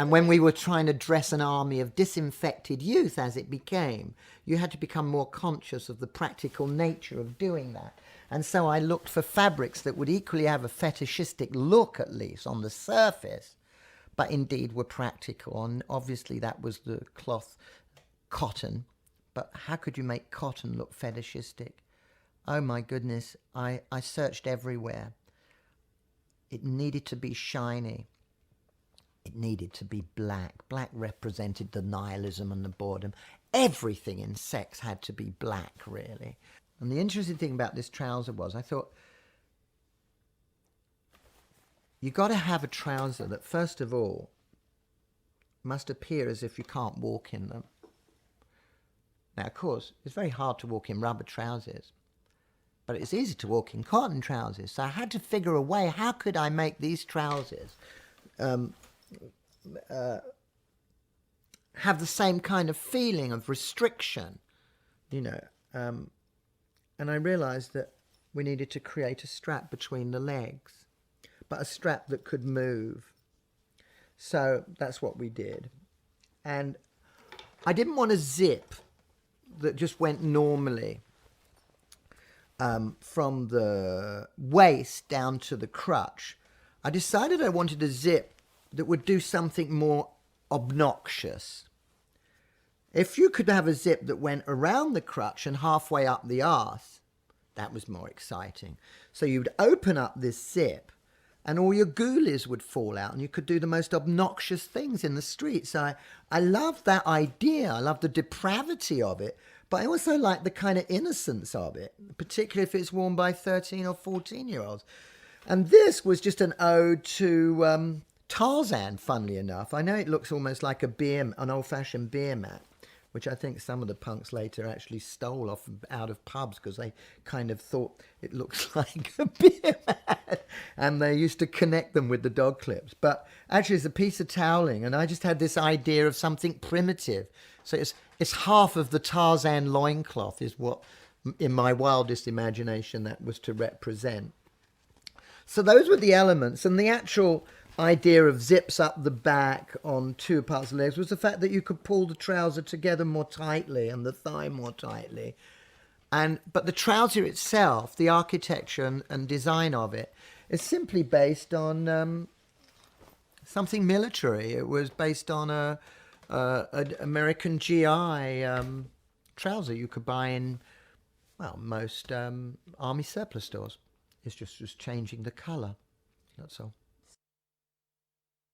And when we were trying to dress an army of disinfected youth as it became, you had to become more conscious of the practical nature of doing that. And so I looked for fabrics that would equally have a fetishistic look, at least on the surface, but indeed were practical. And obviously that was the cloth, cotton. But how could you make cotton look fetishistic? Oh my goodness, I searched everywhere. It needed to be shiny. It needed to be black. Black represented the nihilism and the boredom. Everything in sex had to be black, really. And the interesting thing about this trouser was, I thought, you've got to have a trouser that, first of all, must appear as if you can't walk in them. Now, of course, it's very hard to walk in rubber trousers, but it's easy to walk in cotton trousers. So I had to figure a way, how could I make these trousers have the same kind of feeling of restriction, you know. And I realized that we needed to create a strap between the legs, but a strap that could move. So that's what we did. And I didn't want a zip that just went normally from the waist down to the crotch. I decided I wanted a zip that would do something more obnoxious. If you could have a zip that went around the crotch and halfway up the arse, that was more exciting. So you'd open up this zip and all your ghoulies would fall out and you could do the most obnoxious things in the street. So I loved that idea. I loved the depravity of it, but I also like the kind of innocence of it, particularly if it's worn by 13 or 14-year-olds. And this was just an ode to Tarzan, funnily enough. I know it looks almost like an old-fashioned beer mat, which I think some of the punks later actually stole out of pubs because they kind of thought it looks like a beer mat. And they used to connect them with the dog clips. But actually it's a piece of toweling, and I just had this idea of something primitive. So it's half of the Tarzan loincloth is what, in my wildest imagination, that was to represent. So those were the elements, and the actual idea of zips up the back on two parts of the legs was the fact that you could pull the trouser together more tightly and the thigh more tightly. But the trouser itself, the architecture and design of it, is simply based on something military. It was based on an American GI trouser you could buy in, well, most army surplus stores. It's just changing the colour, that's all.